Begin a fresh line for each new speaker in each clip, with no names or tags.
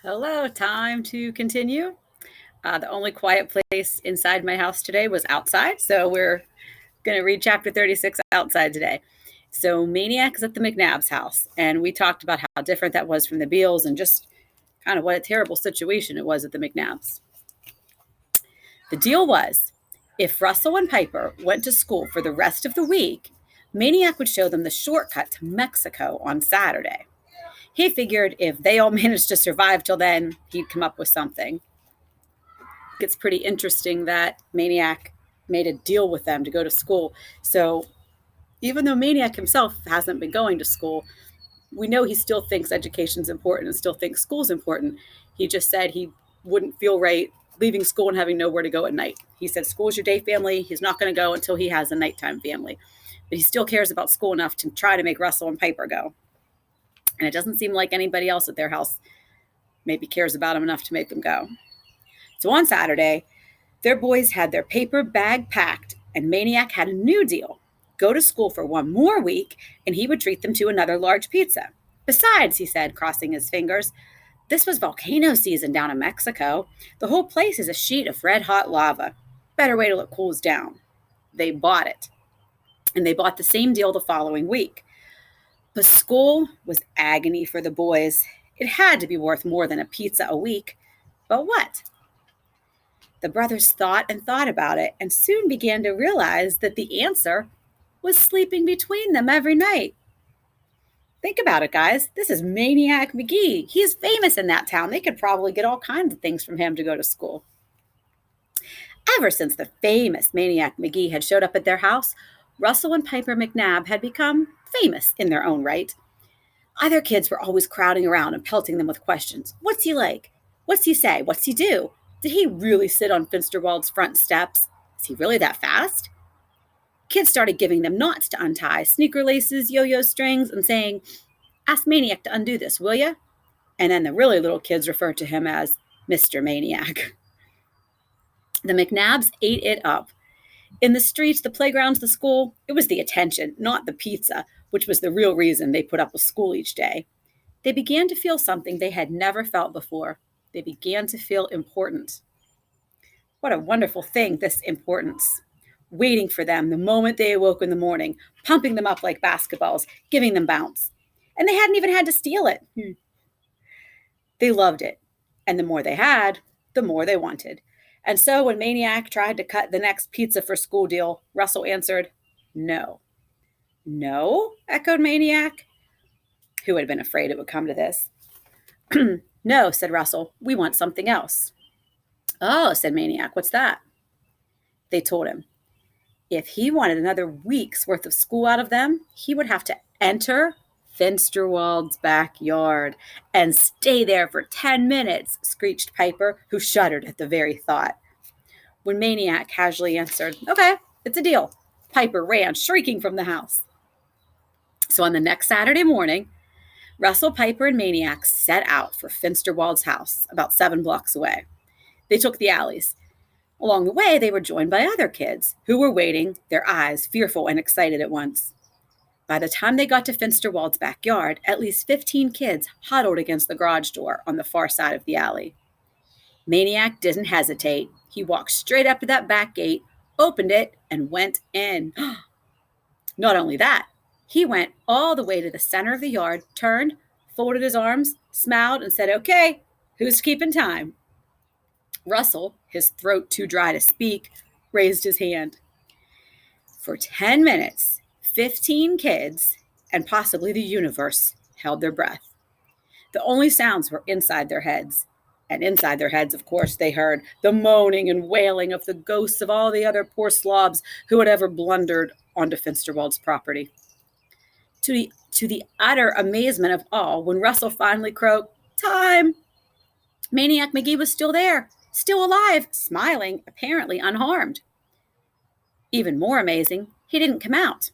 Hello, time to continue. The only quiet place inside my house today was outside, so we're going to read chapter 36 outside today. So, Maniac is at the McNabb's house, and we talked about how different that was from the Beals and just kind of what a terrible situation it was at the McNabb's. The deal was if Russell and Piper went to school for the rest of the week, Maniac would show them the shortcut to Mexico on Saturday. He figured if they all managed to survive till then, he'd come up with something. It's pretty interesting that Maniac made a deal with them to go to school. So even though Maniac himself hasn't been going to school, we know he still thinks education's important and still thinks school's important. He just said he wouldn't feel right leaving school and having nowhere to go at night. He said school's your day family. He's not going to go until he has a nighttime family. But he still cares about school enough to try to make Russell and Piper go. And it doesn't seem like anybody else at their house maybe cares about him enough to make them go. So on Saturday, their boys had their paper bag packed, and Maniac had a new deal. Go to school for one more week, and he would treat them to another large pizza. Besides, he said, crossing his fingers, this was volcano season down in Mexico. The whole place is a sheet of red-hot lava. Better wait till it cools down. They bought it. And they bought the same deal the following week. But school was agony for the boys. It had to be worth more than a pizza a week. But what? The brothers thought and thought about it and soon began to realize that the answer was sleeping between them every night. Think about it, guys. This is Maniac Magee. He's famous in that town. They could probably get all kinds of things from him to go to school. Ever since the famous Maniac Magee had showed up at their house, Russell and Piper McNabb had become famous in their own right. Other kids were always crowding around and pelting them with questions. What's he like? What's he say? What's he do? Did he really sit on Finsterwald's front steps? Is he really that fast? Kids started giving them knots to untie, sneaker laces, yo-yo strings, and saying, ask Maniac to undo this, will ya? And then the really little kids referred to him as Mr. Maniac. The McNabbs ate it up. In the streets, the playgrounds, the school, it was the attention, not the pizza, which was the real reason they put up with school each day. They began to feel something they had never felt before. They began to feel important. What a wonderful thing, this importance. Waiting for them the moment they awoke in the morning, pumping them up like basketballs, giving them bounce. And they hadn't even had to steal it. They loved it. And the more they had, the more they wanted. And so when Maniac tried to cut the next pizza for school deal, Russell answered, no. No? Echoed Maniac, who had been afraid it would come to this. No, said Russell, we want something else. Oh, said Maniac, what's that? They told him. If he wanted another week's worth of school out of them, he would have to enter Finsterwald's backyard and stay there for 10 minutes, screeched Piper, who shuddered at the very thought. When Maniac casually answered, okay, it's a deal, Piper ran shrieking from the house. So on the next Saturday morning, Russell, Piper, and Maniac set out for Finsterwald's house, about 7 blocks away. They took the alleys. Along the way, they were joined by other kids who were waiting, their eyes fearful and excited at once. By the time they got to Finsterwald's backyard, at least 15 kids huddled against the garage door on the far side of the alley. Maniac didn't hesitate. He walked straight up to that back gate, opened it, and went in. Not only that, he went all the way to the center of the yard, turned, folded his arms, smiled, and said, okay, who's keeping time? Russell, his throat too dry to speak, raised his hand. For 10 minutes, 15 kids, and possibly the universe, held their breath. The only sounds were inside their heads. And inside their heads, of course, they heard the moaning and wailing of the ghosts of all the other poor slobs who had ever blundered onto Finsterwald's property. To the utter amazement of all, when Russell finally croaked, time! Maniac Magee was still there, still alive, smiling, apparently unharmed. Even more amazing, he didn't come out.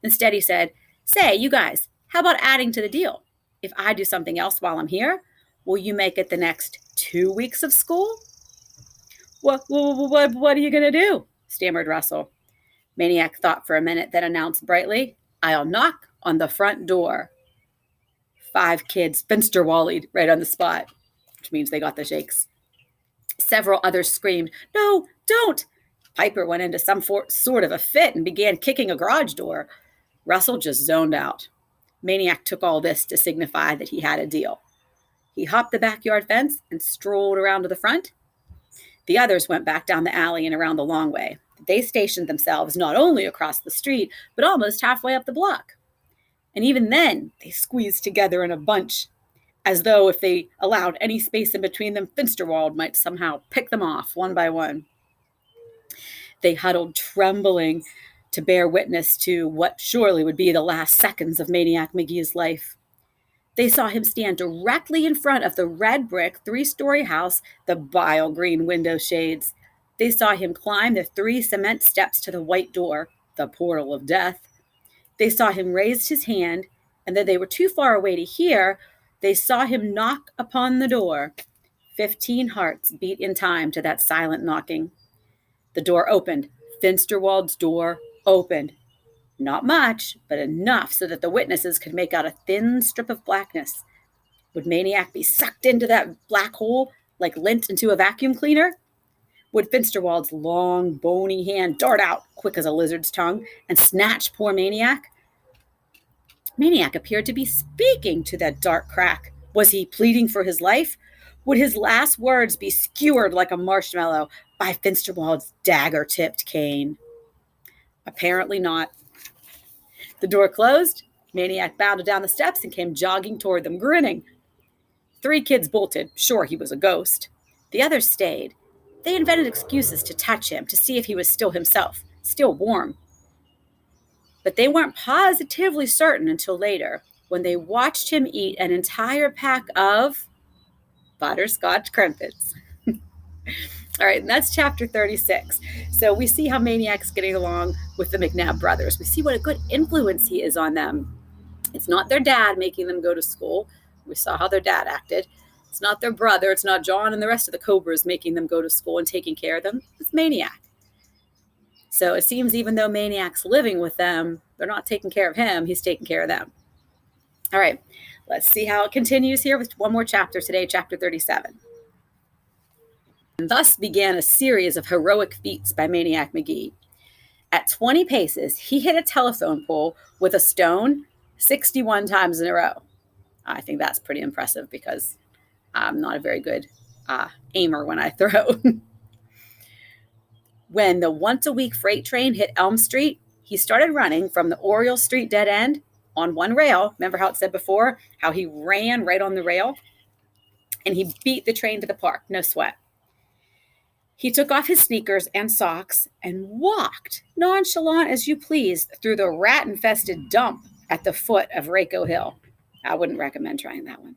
Instead, he said, say, you guys, how about adding to the deal? If I do something else while I'm here, will you make it the next 2 weeks of school? What are you going to do? Stammered Russell. Maniac thought for a minute, then announced brightly, I'll knock on the front door. 5 kids finster-wallied right on the spot, which means they got the shakes. Several others screamed, "No, don't!" Piper went into some sort of a fit and began kicking a garage door. Russell just zoned out. Maniac took all this to signify that he had a deal. He hopped the backyard fence and strolled around to the front. The others went back down the alley and around the long way. They stationed themselves not only across the street, but almost halfway up the block. And even then, they squeezed together in a bunch, as though if they allowed any space in between them, Finsterwald might somehow pick them off one by one. They huddled, trembling, to bear witness to what surely would be the last seconds of Maniac Magee's life. They saw him stand directly in front of the red brick 3-story house, the bile green window shades. They saw him climb the 3 cement steps to the white door, the portal of death. They saw him raise his hand, and though they were too far away to hear, they saw him knock upon the door. 15 hearts beat in time to that silent knocking. The door opened. Finsterwald's door opened. Not much, but enough so that the witnesses could make out a thin strip of blackness. Would Maniac be sucked into that black hole like lint into a vacuum cleaner? Would Finsterwald's long, bony hand dart out, quick as a lizard's tongue, and snatch poor Maniac? Maniac appeared to be speaking to that dark crack. Was he pleading for his life? Would his last words be skewered like a marshmallow by Finsterwald's dagger-tipped cane? Apparently not. The door closed. Maniac bounded down the steps and came jogging toward them, grinning. 3 kids bolted, sure he was a ghost. The others stayed. They invented excuses to touch him, to see if he was still himself, still warm. But they weren't positively certain until later, when they watched him eat an entire pack of butterscotch crumpets. All right, and that's chapter 36. So we see how Maniac's getting along with the McNabb brothers. We see what a good influence he is on them. It's not their dad making them go to school. We saw how their dad acted. It's not their brother. It's not John and the rest of the Cobras making them go to school and taking care of them. It's Maniac. So it seems even though Maniac's living with them, they're not taking care of him. He's taking care of them. All right, let's see how it continues here with one more chapter today, chapter 37. And thus began a series of heroic feats by Maniac Magee. At 20 paces, he hit a telephone pole with a stone 61 times in a row. I think that's pretty impressive because I'm not a very good aimer when I throw. When the once-a-week freight train hit Elm Street, he started running from the Oriole Street dead end on one rail. Remember how it said before, how he ran right on the rail? And he beat the train to the park, no sweat. He took off his sneakers and socks and walked, nonchalant as you please, through the rat-infested dump at the foot of Raco Hill. I wouldn't recommend trying that one.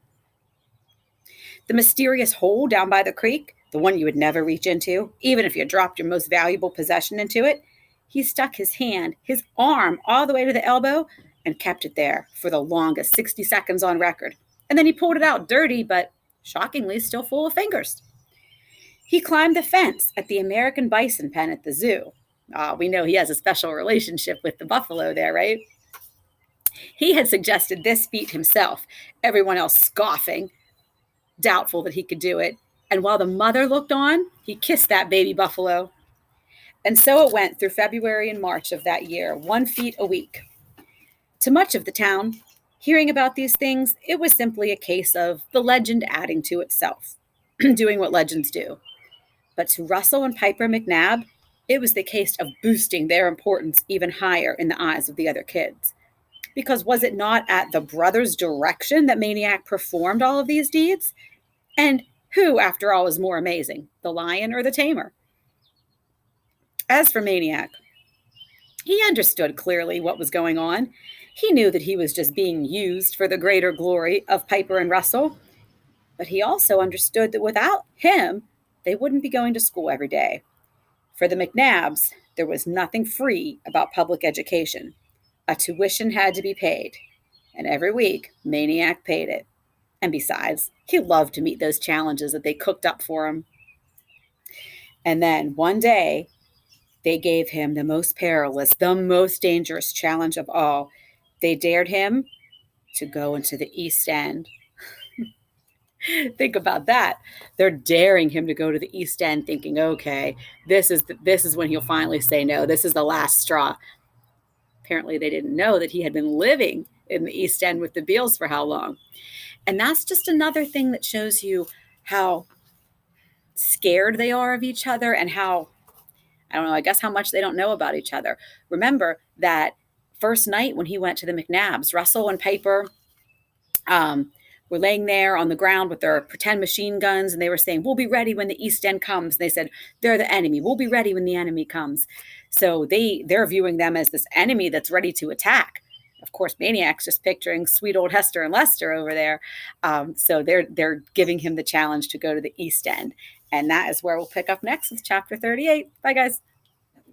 The mysterious hole down by the creek, the one you would never reach into, even if you dropped your most valuable possession into it, he stuck his hand, his arm, all the way to the elbow and kept it there for the longest 60 seconds on record. And then he pulled it out dirty, but shockingly still full of fingers. He climbed the fence at the American bison pen at the zoo. We know he has a special relationship with the buffalo there, right? He had suggested this feat himself, everyone else scoffing, doubtful that he could do it. And while the mother looked on, he kissed that baby buffalo. And so it went through February and March of that year, 1 feet a week. To much of the town, hearing about these things, it was simply a case of the legend adding to itself, doing what legends do. But to Russell and Piper McNabb, it was the case of boosting their importance even higher in the eyes of the other kids. Because was it not at the brothers' direction that Maniac performed all of these deeds? And who, after all, is more amazing, the lion or the tamer? As for Maniac, he understood clearly what was going on. He knew that he was just being used for the greater glory of Piper and Russell. But he also understood that without him, they wouldn't be going to school every day. For the McNabbs, there was nothing free about public education. A tuition had to be paid. And every week, Maniac paid it. And besides, he loved to meet those challenges that they cooked up for him. And then one day, they gave him the most perilous, the most dangerous challenge of all. They dared him to go into the East End. Think about that. They're daring him to go to the East End, thinking, okay, this is when he'll finally say no. This is the last straw. Apparently, they didn't know that he had been living in the East End with the Beals for how long. And that's just another thing that shows you how scared they are of each other and how, I don't know, I guess how much they don't know about each other. Remember that first night when he went to the McNabs, Russell and Piper were laying there on the ground with their pretend machine guns, and they were saying, we'll be ready when the East End comes. And they said, they're the enemy. We'll be ready when the enemy comes. So they're viewing them as this enemy that's ready to attack. Of course, Maniac's just picturing sweet old Hester and Lester over there. So they're giving him the challenge to go to the East End. And that is where we'll pick up next with chapter 38. Bye, guys.